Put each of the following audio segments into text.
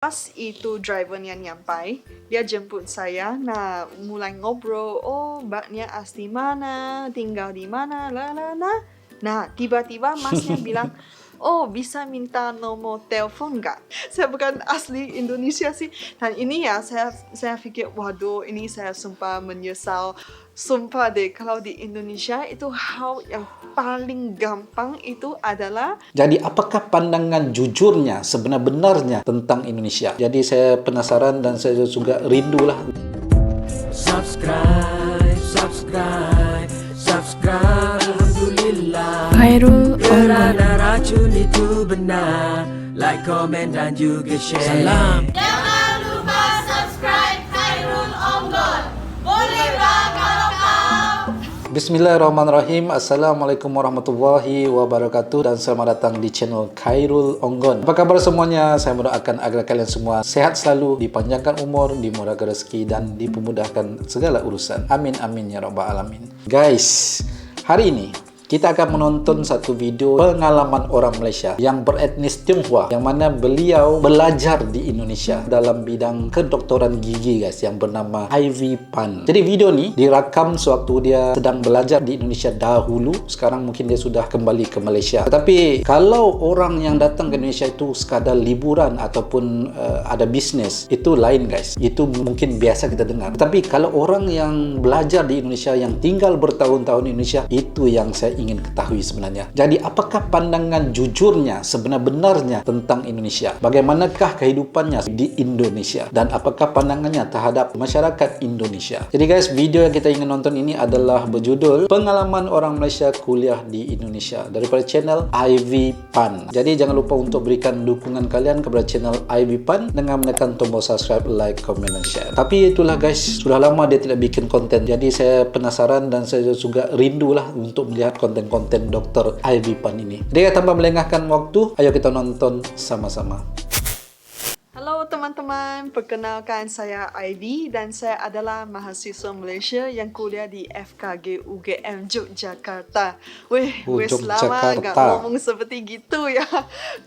Pas itu drivernya nyampai, dia jemput saya. Nah, mulai ngobrol. Oh, mbaknya asli mana? Tinggal di mana? Nah, tiba-tiba masnya bilang, oh, bisa minta nomor telepon nggak? Saya bukan asli Indonesia sih. Dan ini ya, saya pikir, waduh, ini saya sumpah menyesal. Sumpah deh, kalau di Indonesia itu hal yang paling gampang itu adalah. Jadi apakah pandangan jujurnya sebenar-benarnya tentang Indonesia? Jadi saya penasaran dan saya juga rindulah. Subscribe, Alhamdulillah. Khairul Onggon. Kerana racun itu benar. Like, komen dan juga share. Salam. Jangan lupa subscribe Khairul Onggon. Boleh tak kalau kau? Bismillahirrahmanirrahim. Assalamualaikum warahmatullahi wabarakatuh dan selamat datang di channel Khairul Onggon. Apa kabar semuanya? Saya mendoakan agar kalian semua sehat selalu, dipanjangkan umur, dimurahkan rezeki dan dipermudahkan segala urusan. Amin amin ya rabbal alamin. Guys, hari ini kita akan menonton satu video pengalaman orang Malaysia yang beretnis Tionghoa, yang mana beliau belajar di Indonesia dalam bidang kedokteran gigi guys, yang bernama Ivy Pan. Jadi video ni direkam sewaktu dia sedang belajar di Indonesia dahulu. Sekarang mungkin dia sudah kembali ke Malaysia. Tetapi kalau orang yang datang ke Indonesia itu sekadar liburan ataupun ada bisnes, itu lain guys. Itu mungkin biasa kita dengar. Tapi kalau orang yang belajar di Indonesia, yang tinggal bertahun-tahun di Indonesia, itu yang saya ingin ketahui sebenarnya. Jadi apakah pandangan jujurnya sebenar-benarnya tentang Indonesia? Bagaimanakah kehidupannya di Indonesia? Dan apakah pandangannya terhadap masyarakat Indonesia? Jadi guys, video yang kita ingin nonton ini adalah berjudul Pengalaman Orang Malaysia Kuliah di Indonesia daripada channel Ivy Pan. Jadi jangan lupa untuk berikan dukungan kalian kepada channel Ivy Pan dengan menekan tombol subscribe, like, comment dan share. Tapi itulah guys, sudah lama dia tidak bikin konten. Jadi saya penasaran dan saya juga rindulah untuk melihat konten-konten Dr. Ivy Pan ini. Jadi tanpa melengahkan waktu, ayo kita nonton sama-sama. Halo teman-teman, perkenalkan saya Ivy dan saya adalah mahasiswa Malaysia yang kuliah di FKG UGM Yogyakarta. Weh, lama nggak ngomong seperti gitu ya.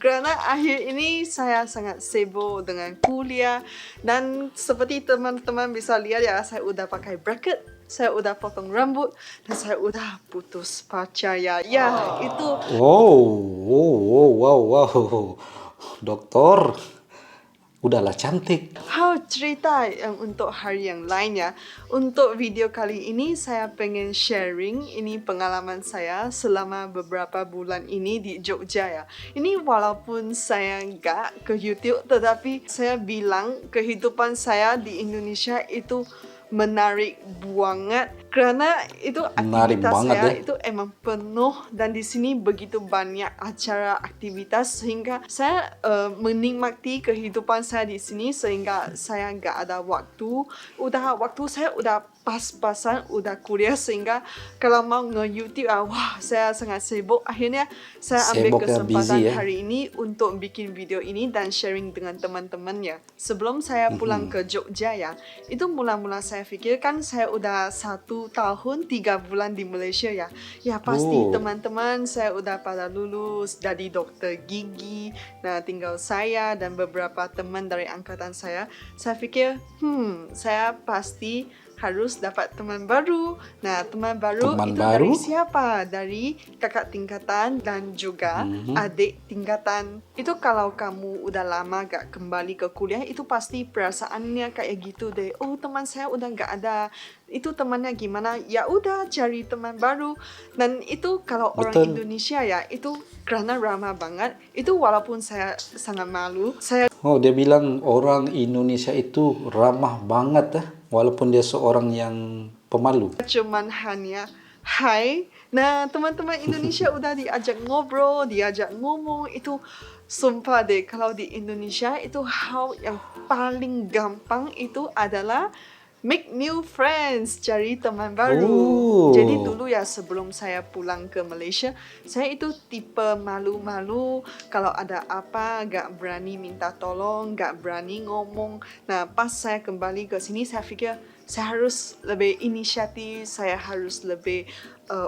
Kerana akhir ini saya sangat sibuk dengan kuliah dan seperti teman-teman bisa lihat ya, saya udah pakai bracket, saya udah potong rambut dan saya udah putus pacar ya. Ya, itu. Wow. Dokter, udahlah cantik. Cerita yang untuk hari yang lain ya. Untuk video kali ini saya pengen sharing ini pengalaman saya selama beberapa bulan ini di Jogja ya. Ini walaupun saya nggak ke YouTube, tetapi saya bilang kehidupan saya di Indonesia itu menarik banget kerana itu aktivitas saya itu emang penuh dan di sini begitu banyak acara aktivitas sehingga saya menikmati kehidupan saya di sini sehingga saya nggak ada waktu. Waktu saya udah pas-pasan udah kuliah sehingga kalau mau nge-YouTube wah saya sangat sibuk. Akhirnya saya ambil kesempatan hari ini untuk bikin video ini dan sharing dengan teman-temannya. Sebelum saya pulang ke Jogja ya, itu mula-mula saya fikir kan saya udah 1 tahun 3 bulan di Malaysia ya. Ya pasti teman-teman saya udah pada lulus jadi dokter gigi. Nah tinggal saya dan beberapa teman dari angkatan saya. Saya fikir saya pasti harus dapat teman baru. Nah, teman baru dari siapa? Dari kakak tingkatan dan juga adik tingkatan. Itu kalau kamu udah lama gak kembali ke kuliah, itu pasti perasaannya kayak gitu deh. Oh, teman saya udah gak ada. Itu temannya gimana? Ya udah cari teman baru. Dan itu kalau orang Indonesia ya, itu karena ramah banget. Itu walaupun saya sangat malu. Dia bilang orang Indonesia itu ramah banget walaupun dia seorang yang pemalu. Cuman hanya hai. Nah, teman-teman Indonesia udah diajak ngobrol, diajak ngomong, itu sumpah deh kalau di Indonesia itu hal yang paling gampang itu adalah make new friends, cari teman baru. Jadi dulu ya sebelum saya pulang ke Malaysia, saya itu tipe malu-malu. Kalau ada apa, gak berani minta tolong, gak berani ngomong. Nah, pas saya kembali ke sini, saya fikir saya harus lebih inisiatif, saya harus lebih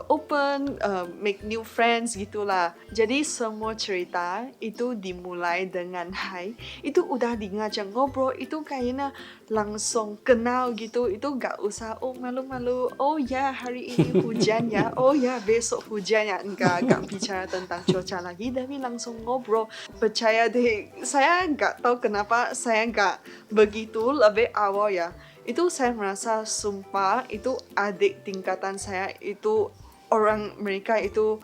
open, make new friends gitulah. Jadi semua cerita itu dimulai dengan hai. Itu udah ngajak ngobrol, itu kayaknya langsung kenal gitu. Itu gak usah malu-malu. Oh ya hari ini hujan ya. Oh ya besok hujan ya. Enggak bicara tentang cuaca lagi, tapi langsung ngobrol. Percaya deh, saya gak tahu kenapa saya gak begitu lebih awal ya. Itu saya merasa sumpah itu adik tingkatan saya itu orang mereka itu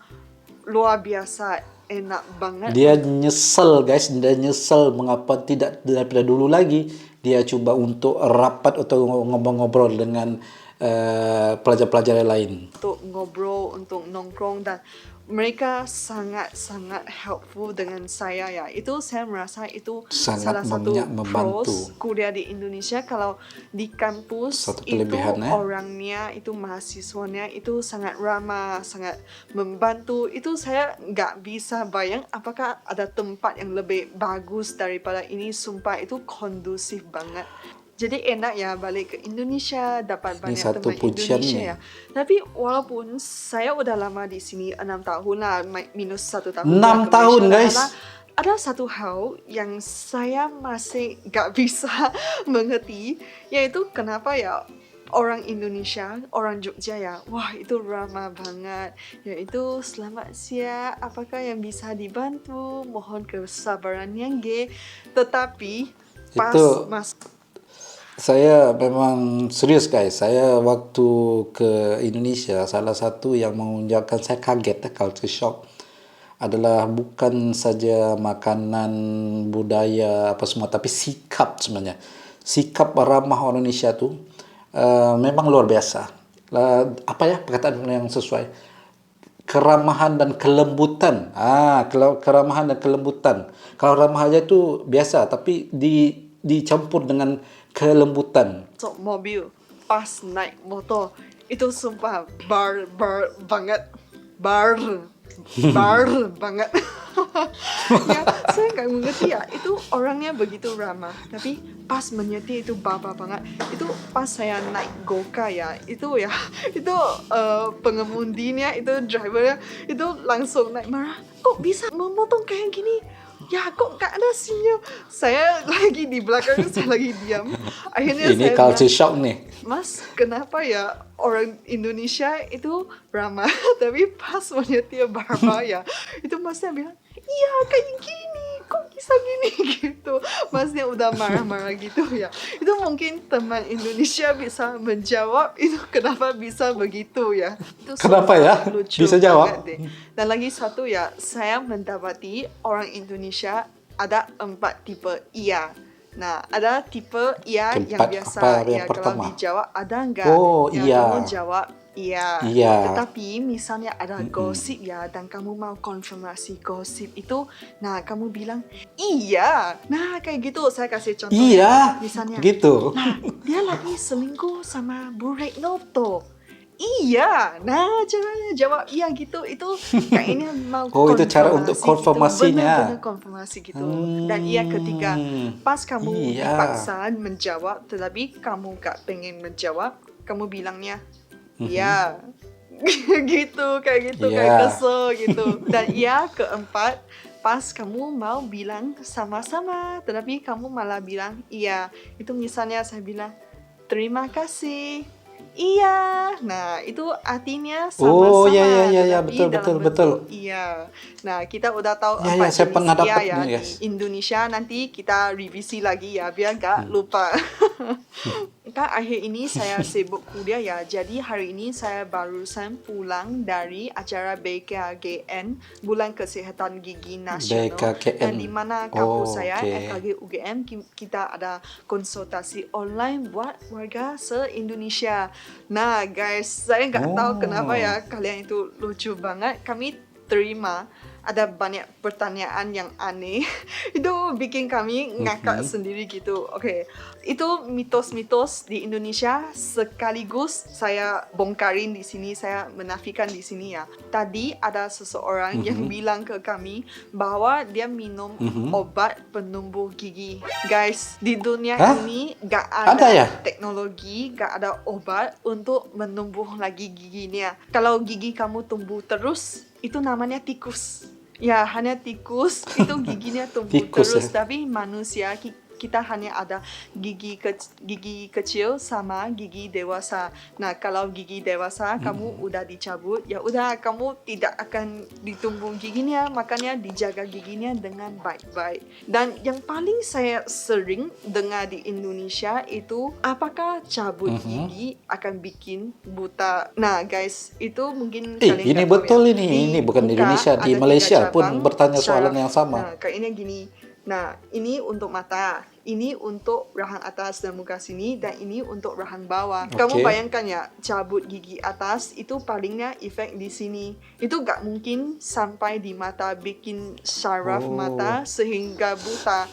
luar biasa enak banget. Dia nyesel guys, dia nyesel mengapa tidak daripada dulu lagi dia coba untuk rapat atau ngobrol-ngobrol dengan pelajar-pelajar lain. Untuk ngobrol, untuk nongkrong dan mereka sangat-sangat helpful dengan saya ya. Itu saya merasa itu Sangat salah satu membantu. pros kuliah di Indonesia. Kalau di kampus Satu itu kelebihan, orangnya, itu mahasiswanya itu sangat ramah, sangat membantu. Itu saya nggak bisa bayang apakah ada tempat yang lebih bagus daripada ini. Sumpah itu kondusif banget. Jadi enak ya balik ke Indonesia, dapat banyak satu teman pujian Indonesia ya. nih. Tapi walaupun saya udah lama di sini 6 tahun lah, minus 1 tahun. 6 lah ke tahun, Malaysia, guys. ada satu hal yang saya masih gak bisa mengerti, yaitu kenapa ya orang Indonesia, orang Jogja ya, wah itu ramah banget. Yaitu selamat siang, apakah yang bisa dibantu? Mohon kesabarannya, G. Tetapi pas Itu- mas Saya memang serius guys, saya waktu ke Indonesia salah satu yang membuatkan saya kaget culture shock adalah bukan saja makanan, budaya apa semua, tapi sikap sebenarnya. Sikap ramah orang Indonesia tu memang luar biasa. Apa ya perkataan yang sesuai? Keramahan dan kelembutan. Keramahan dan kelembutan. Kalau ramah aja itu biasa, tapi dicampur dengan kelembutan. masuk mobil, pas naik motor, itu sumpah bar banget, bar banget. Ya, saya nggak mengerti ya, itu orangnya begitu ramah, tapi pas menyetir itu baba banget. Itu pas saya naik Goka ya, itu ya, itu pengemudinya, itu drivernya, itu langsung naik marah. Kok bisa memotong kayak gini? Ya kok gak ada sinyal. Saya lagi di belakang, saya lagi diam. Akhirnya Ini saya culture bilang, shock nih. Mas, kenapa ya orang Indonesia itu ramah, tapi pas menyetir barba ya, itu masnya bilang, iya kayak gini, kok bisa gini gitu. Masnya udah marah-marah gitu ya. Itu mungkin teman Indonesia bisa menjawab itu kenapa bisa begitu ya. Itu Kenapa sumpah ya? lucu Bisa jawab? banget deh. Dan lagi satu ya, saya mendapati orang Indonesia ada 4 tipe iya. Nah, ada tipe iya yang Keempat, biasa apa yang ya, kalau pertama? dijawab ada enggak? Oh, ya, iya. kamu jawab iya. Iya. Tetapi misalnya ada gosip ya, dan kamu mau konfirmasi gosip itu, nah kamu bilang iya. Nah, kayak gitu saya kasih contoh. Iya, Misalnya, gitu. nah dia lagi selingkuh sama Bu Retno toh. Iya, nah caranya jawab iya gitu, itu kayaknya mau Oh, itu cara untuk konfirmasi gitu. konfirmasinya. Benar-benar konfirmasi gitu. Dan iya ketiga, pas kamu Iya. dipaksa menjawab, tetapi kamu gak pengen menjawab, kamu bilangnya iya. Gitu, kayak gitu, kayak Iya. kesel gitu. Dan iya keempat, pas kamu mau bilang sama-sama, tetapi kamu malah bilang iya. Itu misalnya saya bilang terima kasih. Iya, nah itu artinya Oh, sama-sama. ya, tetapi betul, dalam betul, bentuk betul. iya. Nah kita udah tahu Ya, 4 ya, saya jenis pernah iya dapat ya nih, di guys. Indonesia. Nanti kita revisi lagi ya biar gak lupa. Kan akhir ini saya sibuk kuliah ya, jadi hari ini saya barusan pulang dari acara BKGN, Bulan Kesehatan Gigi Nasional. BKKN. Dan di mana kampus saya, oke. FKG UGM, kita ada konsultasi online buat warga se-Indonesia. Nah guys, saya nggak tahu kenapa ya kalian itu lucu banget. Kami terima ada banyak pertanyaan yang aneh. Itu bikin kami ngakak sendiri gitu. Oke, itu mitos-mitos di Indonesia sekaligus saya bongkarin di sini, saya menafikan di sini ya. Tadi ada seseorang yang bilang ke kami bahwa dia minum obat penumbuh gigi. Guys, di dunia ini gak Ada ada ya? teknologi, gak ada obat untuk menumbuh lagi giginya. Kalau gigi kamu tumbuh terus, itu namanya tikus. Ya, hanya tikus itu giginya tumbuh Tikus, terus. ya? Tapi manusia kita hanya ada gigi kecil sama gigi dewasa. Nah, kalau gigi dewasa kamu udah dicabut, ya udah kamu tidak akan ditumbuh giginya, makanya dijaga giginya dengan baik-baik. Dan yang paling saya sering dengar di Indonesia itu apakah cabut gigi akan bikin buta. Nah, guys, itu mungkin kalian Ini nggak tahu betul ya. ini. Di Ini bukan di muka Indonesia, di ada 3 Malaysia pun cabang bertanya soalan syaraf. yang sama. Nah, kayaknya gini. Nah, ini untuk mata, ini untuk rahang atas dan muka sini, dan ini untuk rahang bawah. Kamu Oke. bayangkan ya, cabut gigi atas itu palingnya efek di sini. Itu gak mungkin sampai di mata, bikin syaraf mata sehingga buta.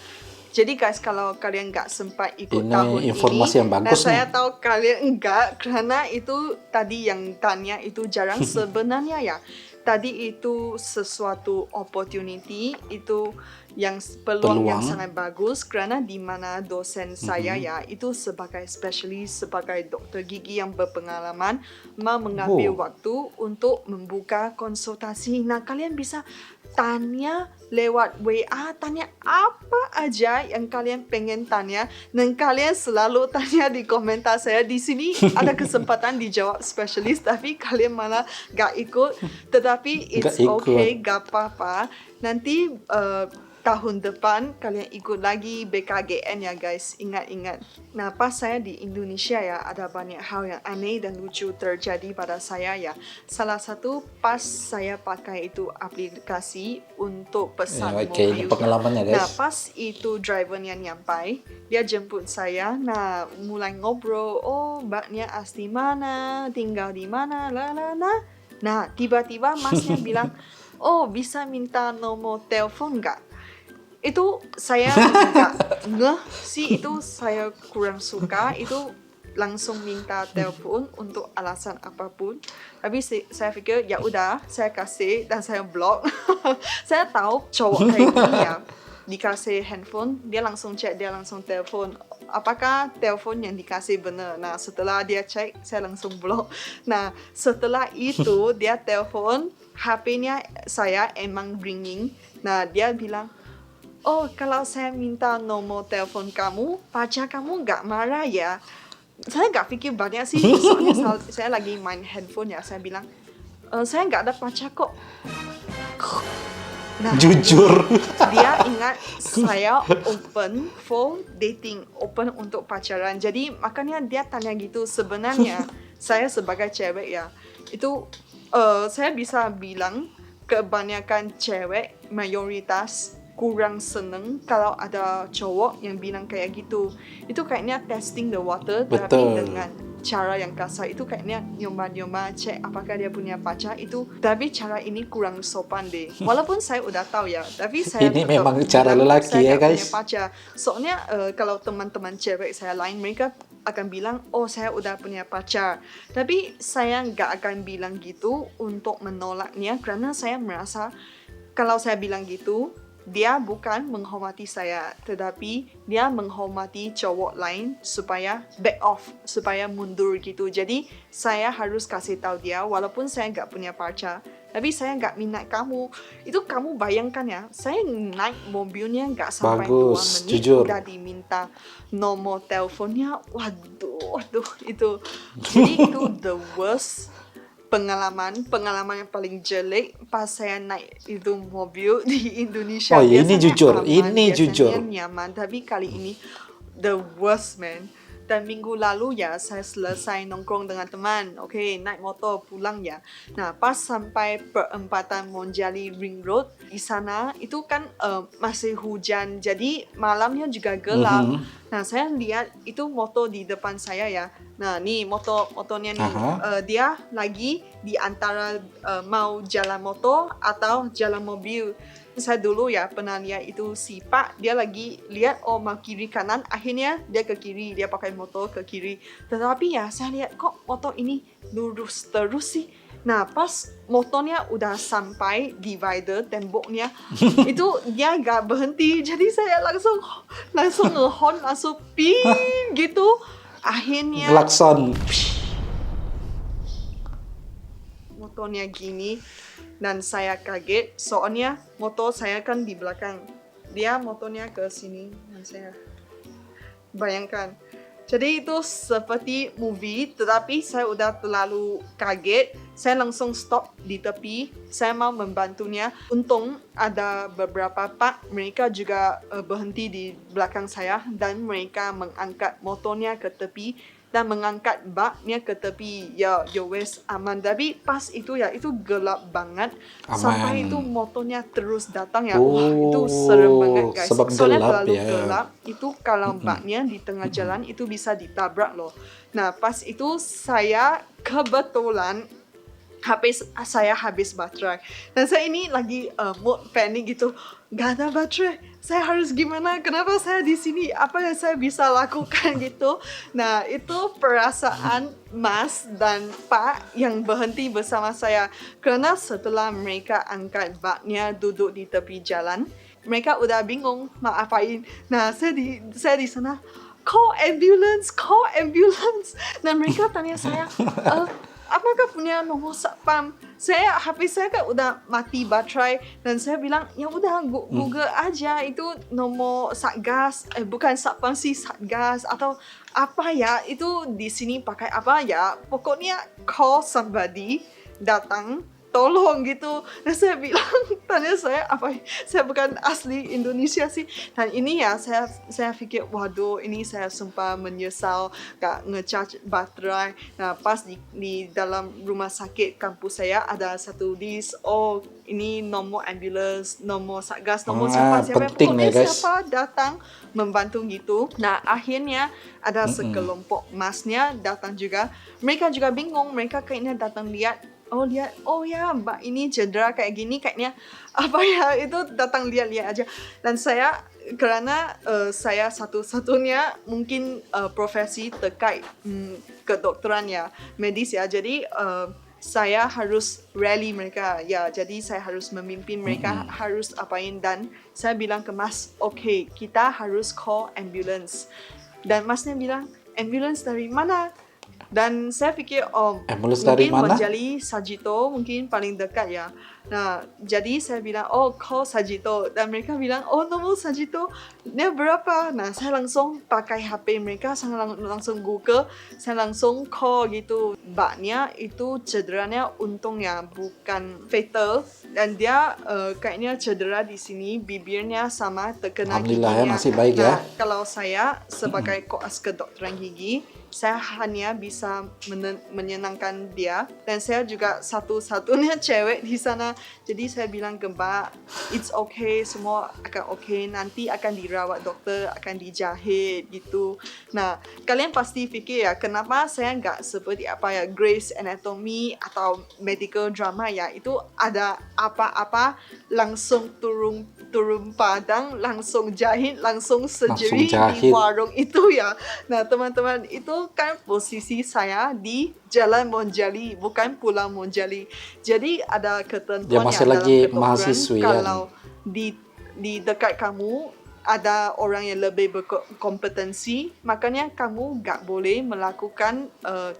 Jadi guys, kalau kalian nggak sempat ikut Ini tahun informasi ini, yang bagus dan saya nih. tahu kalian enggak, karena itu tadi yang tanya itu jarang sebenarnya ya. Tadi itu sesuatu opportunity, itu yang peluang yang Peluang. sangat bagus, karena di mana dosen saya ya itu sebagai spesialis, sebagai dokter gigi yang berpengalaman mau mengambil waktu untuk membuka konsultasi. Nah, kalian bisa tanya lewat WA, tanya apa aja yang kalian pengen tanya, dan kalian selalu tanya di komentar saya. Di sini ada kesempatan dijawab spesialis, tapi kalian malah gak ikut. Tetapi it's Gak ikut. okay, gak apa-apa. Nanti tahun depan kalian ikut lagi BKGN ya guys, ingat-ingat. Nah, pas saya di Indonesia ya, ada banyak hal yang aneh dan lucu terjadi pada saya ya. Salah satu pas saya pakai itu aplikasi untuk pesan Ya, oke, ini mobil. pengalamannya, guys. Nah, pas itu drivernya nyampai, dia jemput saya. Nah, mulai ngobrol, oh mbaknya asli mana, tinggal di mana, Nah, tiba-tiba masnya bilang, oh bisa minta nomor telepon nggak? Itu saya nggak ngeh sih, itu saya kurang suka. Itu langsung minta telepon untuk alasan apapun. Tapi saya pikir ya udah, saya kasih dan saya blok. Saya tahu cowok kayak gini ya, dikasih handphone, dia langsung cek, dia langsung telepon. Apakah telepon yang dikasih benar? Nah, setelah dia cek, saya langsung blok. Nah, setelah itu dia telepon, HP-nya saya emang ringing. Nah, dia bilang, oh, kalau saya minta nomor telepon kamu, pacar kamu nggak marah ya? Saya nggak pikir banyak sih, soalnya saya lagi main handphone ya. Saya bilang, saya nggak ada pacar kok. Nah, Jujur. dia ingat saya open for dating, open untuk pacaran. Jadi makanya dia tanya gitu. Sebenarnya saya sebagai cewek ya, itu saya bisa bilang kebanyakan cewek mayoritas kurang seneng kalau ada cowok yang bilang kayak gitu. Itu kayaknya testing the water, tapi Betul. dengan cara yang kasar. Itu kayaknya nyoba-nyoba cek apakah dia punya pacar itu. Tapi cara ini kurang sopan deh. Walaupun saya udah tahu ya, tapi saya Ini tetap memang cara bilang lelaki saya ya, nggak guys. punya pacar. Soalnya kalau teman-teman cewek saya lain, mereka akan bilang, oh saya udah punya pacar. Tapi saya nggak akan bilang gitu untuk menolaknya, karena saya merasa kalau saya bilang gitu, dia bukan menghormati saya, tetapi dia menghormati cowok lain supaya back off, supaya mundur gitu. Jadi saya harus kasih tahu dia, walaupun saya nggak punya pacar, tapi saya nggak minat kamu. Itu kamu bayangkan ya, saya naik mobilnya nggak sampai 2 Bagus, menit jujur. udah diminta nomor teleponnya. Waduh, itu. Jadi itu the worst pengalaman yang paling jelek pas saya naik itu mobil di Indonesia. Oh, ini Biasanya jujur, aman, ini biasanya jujur. nyaman, tapi kali ini the worst man. Dan minggu lalu ya saya selesai nongkrong dengan teman. Okey, naik motor pulang ya. Nah, pas sampai perempatan Monjali Ring Road, di sana itu kan masih hujan. Jadi malamnya juga gelap. Nah, saya lihat itu motor di depan saya ya. Nah, ni motornya ni dia lagi di antara mau jalan motor atau jalan mobil. Saya dulu ya pernah lihat itu si Pak, dia lagi lihat mau kiri kanan, akhirnya dia ke kiri, dia pakai motor ke kiri. Tetapi ya saya lihat kok motor ini lurus terus sih. Nah, pas motornya udah sampai divider temboknya, itu dia gak berhenti. Jadi saya langsung ngehon, langsung ping gitu. Akhirnya Klakson. motornya gini dan saya kaget soalnya motor saya kan di belakang, dia motornya ke sini dan saya bayangkan. Jadi itu seperti movie, tetapi saya udah terlalu kaget. Saya langsung stop di tepi. Saya mau membantunya. Untung ada beberapa pak, mereka juga berhenti di belakang saya dan mereka mengangkat motornya ke tepi dan mengangkat baknya ke tepi. Ya wes aman. Tapi pas itu ya, itu gelap banget. Sampai itu motornya terus datang ya. Wah, itu serem banget guys. Sebab Soalnya gelap terlalu ya. gelap. Itu kalau baknya di tengah jalan itu bisa ditabrak loh. Nah, pas itu saya kebetulan HP saya habis baterai. Dan saya ini lagi mood panik gitu. Gak ada baterai. Saya harus gimana? Kenapa saya di sini? Apa yang saya bisa lakukan gitu? Nah, itu perasaan Mas dan Pak yang berhenti bersama saya. Kerana setelah mereka angkat baknya duduk di tepi jalan, mereka udah bingung mau apain. Nah, saya di sana, call ambulance. Dan mereka tanya saya, apakah punya nomor satpam? HP saya kan udah mati baterai dan saya bilang ya udah Google aja itu nomor satgas, bukan satpam sih, satgas atau apa ya, itu di sini pakai apa ya, pokoknya call somebody, datang tolong gitu. Dan saya bilang, tanya saya apa, saya bukan asli Indonesia sih. Dan ini ya saya fikir, waduh ini saya sumpah menyesal gak nge-charge baterai. Nah, pas di dalam rumah sakit kampus saya ada satu list, ini nomor ambulans, nomor satgas, nomor siapa penting pokoknya ya, guys. siapa datang membantu gitu. Nah, akhirnya ada sekelompok masnya datang juga. Mereka juga bingung, mereka kayaknya datang lihat ya mbak ini cedera kayak gini, kayaknya apa ya, itu datang lihat-lihat aja. Dan saya kerana saya satu-satunya mungkin profesi terkait kedokteran ya, medis ya, jadi saya harus rally mereka ya, jadi saya harus memimpin mereka harus apain. Dan saya bilang ke Mas, okay, kita harus call ambulance. Dan Masnya bilang, ambulance dari mana? Dan saya fikir, ambulans dari mungkin mana? Monjali Sajito mungkin paling dekat ya. Nah, jadi saya bilang, call Sajito. Dan mereka bilang, nomor Sajito dia berapa? Nah, saya langsung pakai HP mereka, saya langsung Google, saya langsung call gitu. Baknya itu cederanya untungnya bukan fatal. Dan dia kayaknya cedera di sini, bibirnya sama terkena Alhamdulillah giginya. ya, masih baik ya. Kalau saya sebagai koas kedokteran gigi, saya hanya bisa menyenangkan dia. Dan saya juga satu-satunya cewek di sana. Jadi saya bilang ke Mbak, it's okay, semua akan okay. Nanti akan dirawat dokter, akan dijahit gitu. Nah, kalian pasti fikir ya, kenapa saya nggak seperti apa ya, Grey's Anatomy atau medical drama ya. Itu ada apa-apa langsung turun padang, langsung jahit, langsung surgery di warung itu ya. Nah, teman-teman, itu kan posisi saya di Jalan Monjali, bukan Pulau Monjali. Jadi ada ketentuan masih dalam lagi kedokteran, mahasiswi kalau di dekat kamu ada orang yang lebih berkompetensi, makanya kamu gak boleh melakukan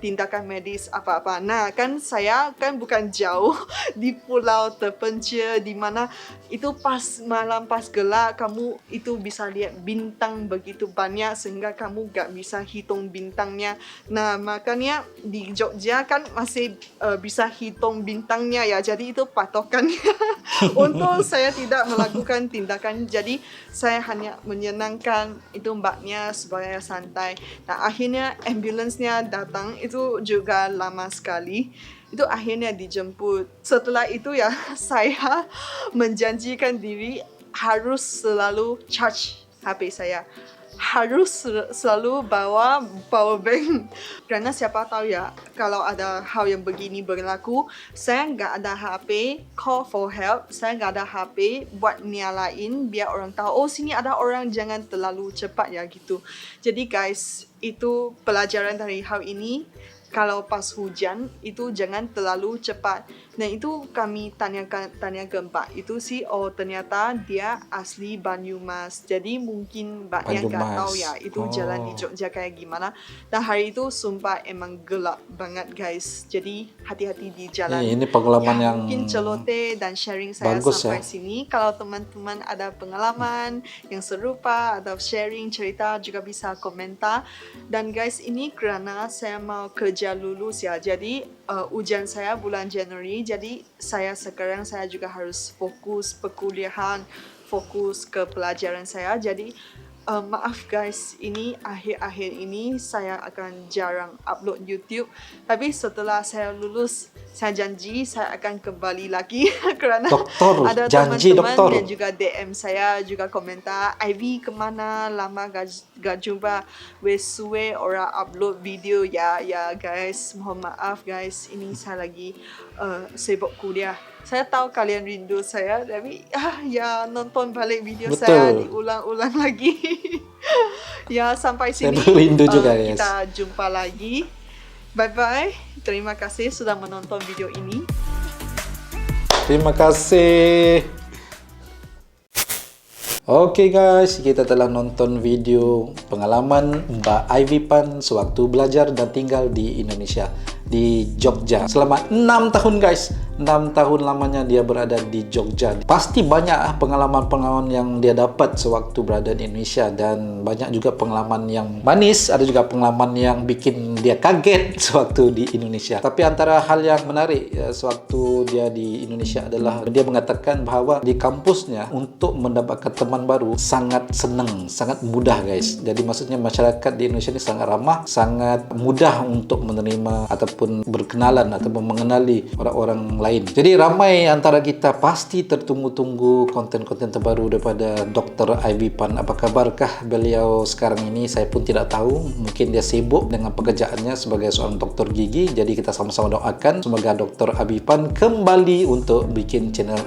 tindakan medis apa-apa. Nah, kan saya kan bukan jauh di pulau terpencil di mana itu pas malam, pas gelap, kamu itu bisa lihat bintang begitu banyak sehingga kamu gak bisa hitung bintangnya. Nah, makanya di Jogja kan masih bisa hitung bintangnya ya. Jadi itu patokannya. Untuk saya tidak melakukan tindakan, jadi saya hanya sangat menyenangkan. Itu mbaknya supaya santai. Nah, akhirnya ambulansnya datang. Itu juga lama sekali. Itu akhirnya dijemput. Setelah itu ya, saya menjanjikan diri harus selalu charge HP saya. Harus selalu bawa power bank. Karena siapa tahu ya, kalau ada hal yang begini berlaku, saya nggak ada HP, call for help, saya nggak ada HP buat nyalain biar orang tahu, oh sini ada orang, jangan terlalu cepat ya gitu. Jadi guys, itu pelajaran dari hal ini. Kalau pas hujan itu jangan terlalu cepat. Nah itu kami tanya ke mbak itu sih, oh ternyata dia asli Banyumas. Jadi mungkin mbaknya nggak tahu ya itu jalan di Jogja kayak gimana. Dan hari itu sumpah emang gelap banget guys. Jadi hati-hati di jalan. Ini pengalaman ya, yang mungkin celote dan sharing saya bagus sampai ya. sini. Kalau teman-teman ada pengalaman yang serupa atau sharing cerita juga bisa komentar. Dan guys, ini karena saya mau kerja lulus ya. Jadi ujian saya bulan Januari. Jadi saya juga harus fokus perkuliahan, fokus ke pelajaran saya. Jadi maaf guys, ini akhir-akhir ini saya akan jarang upload YouTube. Tapi setelah saya lulus, saya janji saya akan kembali lagi karena Doktor, ada janji teman-teman doktor. yang juga DM saya juga komentar, Ivy kemana? Lama gak jumpa. Wesue orang upload video ya guys. Mohon maaf guys, ini saya lagi sibuk kuliah. Saya tahu kalian rindu saya, tapi ya nonton balik video Betul. saya diulang-ulang lagi. Ya sampai Saya sini rindu juga, guys. kita jumpa lagi. Bye-bye. Terima kasih sudah menonton video ini. Terima kasih. Oke guys, kita telah nonton video pengalaman Mbak Ivy Pan sewaktu belajar dan tinggal di Indonesia, di Jogja. Selama 6 tahun guys, 6 tahun lamanya dia berada di Jogja. Pasti banyak pengalaman-pengalaman yang dia dapat sewaktu berada di Indonesia, dan banyak juga pengalaman yang manis, ada juga pengalaman yang bikin dia kaget sewaktu di Indonesia. Tapi antara hal yang menarik sewaktu dia di Indonesia adalah dia mengatakan bahwa di kampusnya untuk mendapatkan teman baru sangat senang, sangat mudah guys. Jadi maksudnya masyarakat di Indonesia ini sangat ramah, sangat mudah untuk menerima ataupun berkenalan ataupun mengenali orang-orang lain. Jadi ramai antara kita pasti tertunggu-tunggu konten-konten terbaru daripada Dr. Ivy Pan. Apa kabarkah beliau sekarang ini? Saya pun tidak tahu. Mungkin dia sibuk dengan pekerjaannya sebagai seorang dokter gigi. Jadi kita sama-sama doakan semoga Dr. Ivy Pan kembali untuk bikin channel,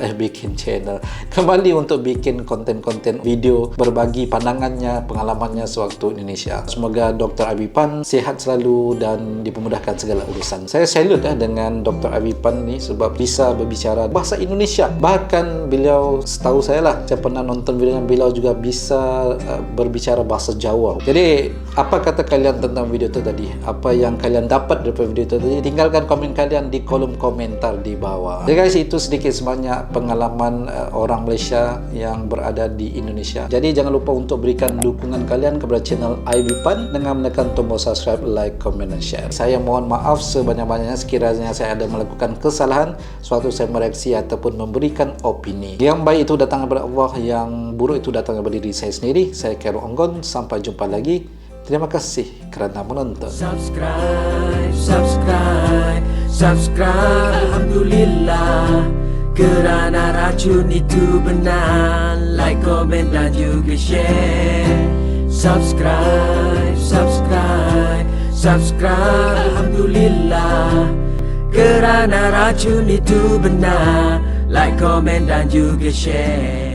kembali untuk bikin konten-konten video berbagi pandangannya, pengalamannya sewaktu Indonesia. Semoga Dr. Ivy Pan sehat selalu dan dipermudahkan segala urusan. Saya salut dengan Dr. Ivy Pan ni sebab bisa berbicara bahasa Indonesia. Bahkan beliau, setahu saya lah, saya pernah nonton video beliau juga bisa berbicara bahasa Jawa. Jadi apa kata kalian tentang video itu tadi? Apa yang kalian dapat daripada video itu tadi? Tinggalkan komen kalian di kolom komentar di bawah. Jadi guys, itu sedikit sebanyak pengalaman orang Malaysia yang berada di Indonesia. Jadi jangan lupa untuk berikan dukungan kalian kepada channel Ivy Pan dengan menekan tombol subscribe, like, comment, dan share. Saya mohon maaf sebanyak-banyaknya sekiranya saya ada melakukan kesalahan suatu saya mereaksi ataupun memberikan opini. Yang baik itu datang daripada Allah, yang buruk itu datang daripada diri saya sendiri. Saya Khairul Onggon, sampai jumpa lagi. Terima kasih kerana menonton. Subscribe Alhamdulillah, kerana racun itu benar. Like, komen dan juga share. Subscribe Alhamdulillah, kerana racun itu benar. Like, komen dan juga share.